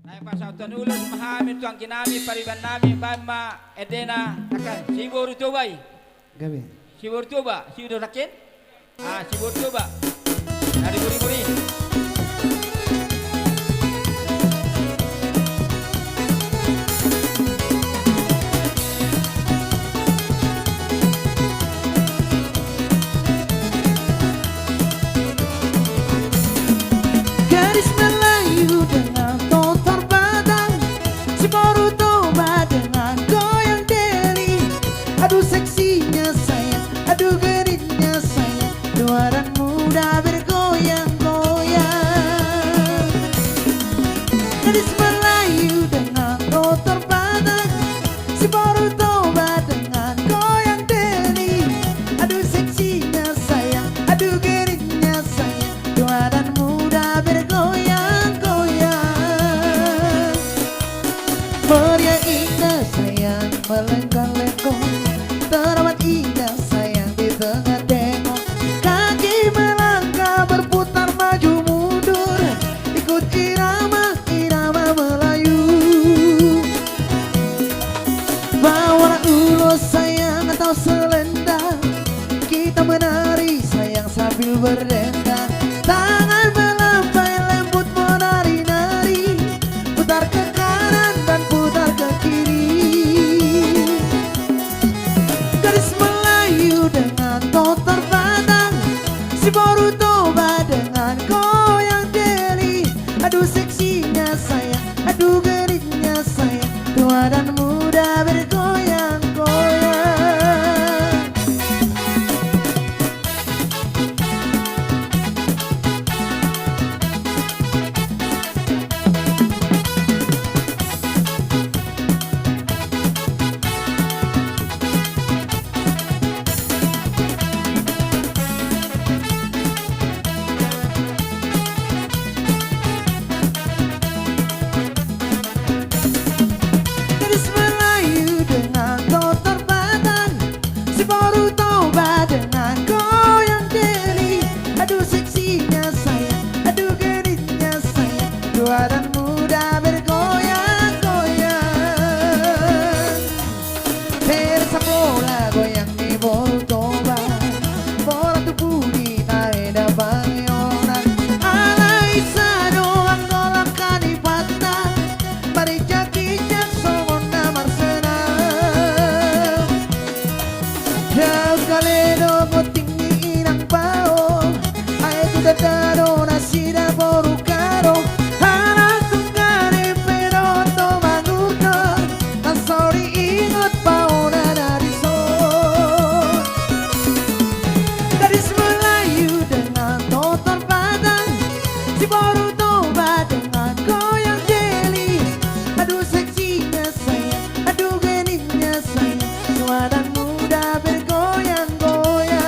Ay pasautan ulun mahamin tuang kinami pariban nami bama edena akan sibur coba Gabi. sibur coba sibur rakin sibur coba dari buri-buri Gadis Melayu dengan totor Padang, si Borutoba dengan goyang deli. Aduh seksinya sayang, aduh geritnya sayang, tua dan muda bergoyang-goyang. Gadis Melayu dengan totor Padang, si Borutoba dengan goyang deli. Aduh seksinya sayang, aduh geritnya sayang, tua dan muda bergoyang-goyang. Pria indah sayang melengkung-lengkung, teramat indah sayang di tengah tengok. Kaki melangkah berputar maju mundur, ikut irama-irama Melayu. Bawa ulos sayang atau selendang, kita menari sayang sambil berdendang. Tangan melampai lembut menari-nari, putar ke kanan dan putar ke kiri. Gadis Melayu dengan totor Padang, si Borutoba dengan goyang deli. Aduh seksinya sayang, aduh geritnya sayang, tua dan muda bergoyang-goyang. Gadis Melayu dengan totor Padang, si Borutoba dengan goyang deli. Aduh seksinya sayang, aduh geritnya sayang, tua dan muda bergoyang-goyang. Versa bola goyang di Borutoba, bola tubuh ditarik dapat orang. Alai doang golongkan di patah, bari jakijak somona marsenam. Jauh kaledo tinggi inang pao, ay tu dadaro nasida boru karo. Anak tungkari pero to mangutor, ang sorry ingot pao na narison. Gadis Melayu dengan totor Padang, si Borutoba dengan goyang deli. Aduh seksinya sayang, aduh genitnya sayang, tua dan muda bergoyang-goyang.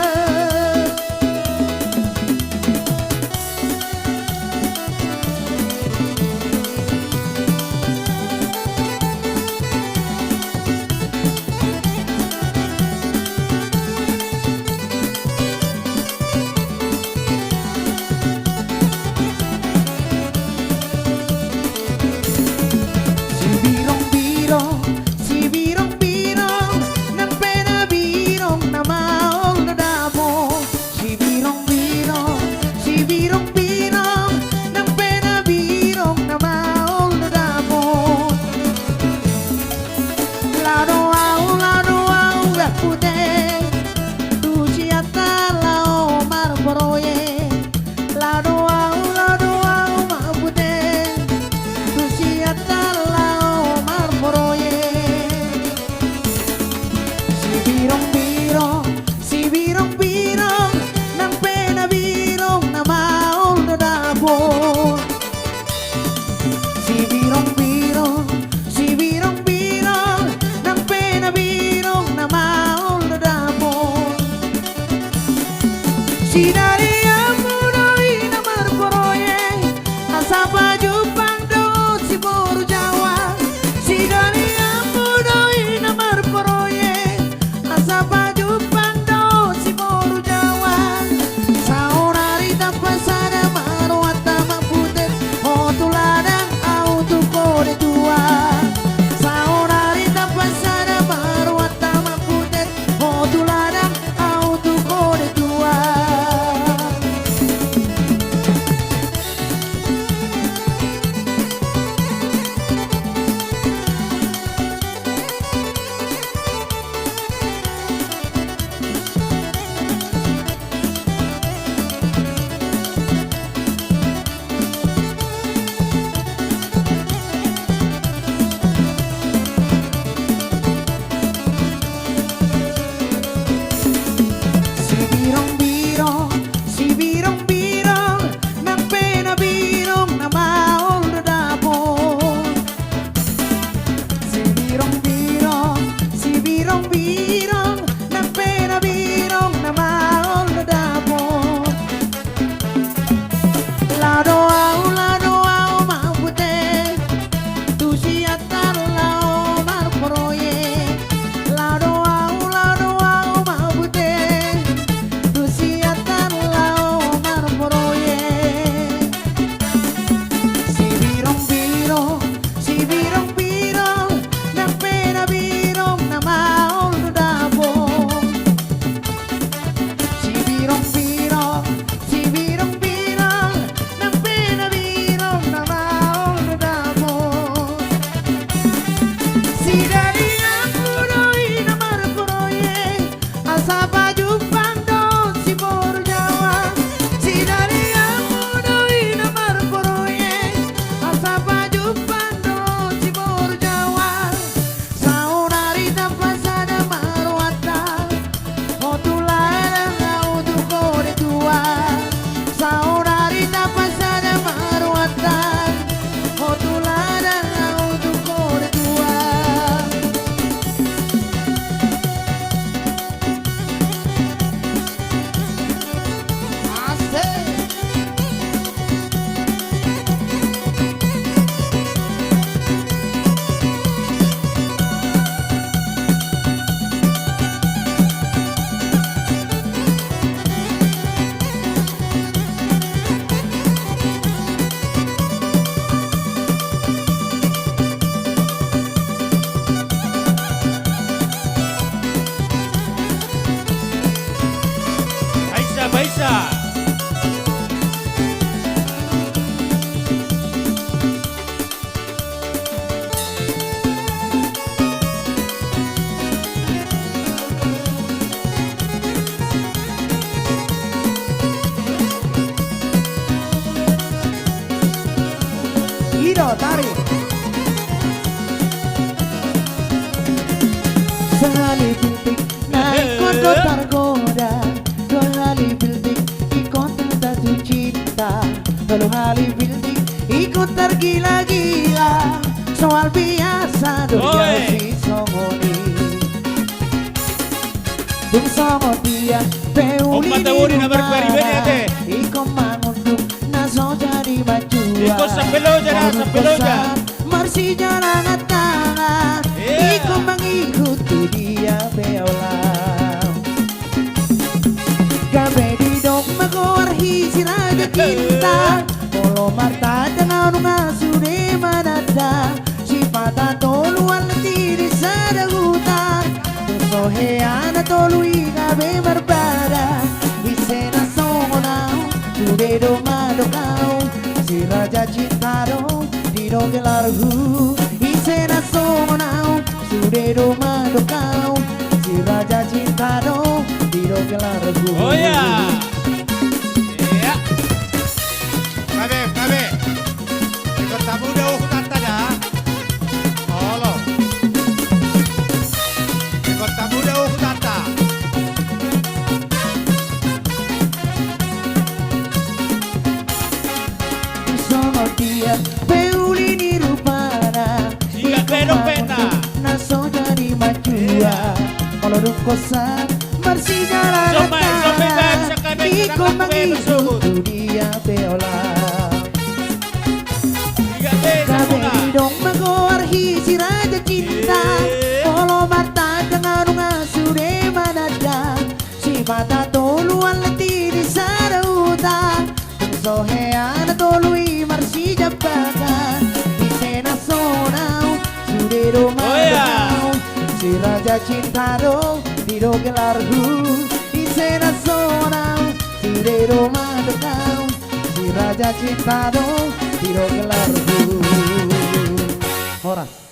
Ayo tarik. Sekali bintik naik kondo tergoda, dua kali bintik ikut jatuh cinta, dua kali bintik ikut tergila-gila. Soal biasa dunia si songoni. Dung songo dia peuli di rumah. Iko mangunduk naso jadi bajua. Iko sambil aja. Marsi jalan tangan. Iko mengikuti dia beolah. Gabe di dok magorhi si raja cinta. Polo marta dengan ngasude manada. Sifata toluan tiri sadagutan. Soheana tolui gabe berbada. Isena songonau sudedo madokau. Si raja cintaro diro gelarhu. Isena songonau sudedo madokau. Si raja cintaro diro gelarhu. Oh ya. Iya. Kabe. Ikut tamu deh tanta dah. Halo. Ikut tamu deh tanta. Sono dia peuli ni rupana. Siga pero pena. Naso jadi majua. Kalau rukosan bersih jalan Iko mengikuti dia beola. Kabe dong magorhi si raja cinta. Polo mata dengan ngasude manada. Si mata toluan letih di sarauta. Soheana tolui marsi jabakan. Isena sonau sudero madau. Si raja cintaro diro gelarhu. Isena sonau sudero madau. Si raja cintaro diro gelarhu. Horas.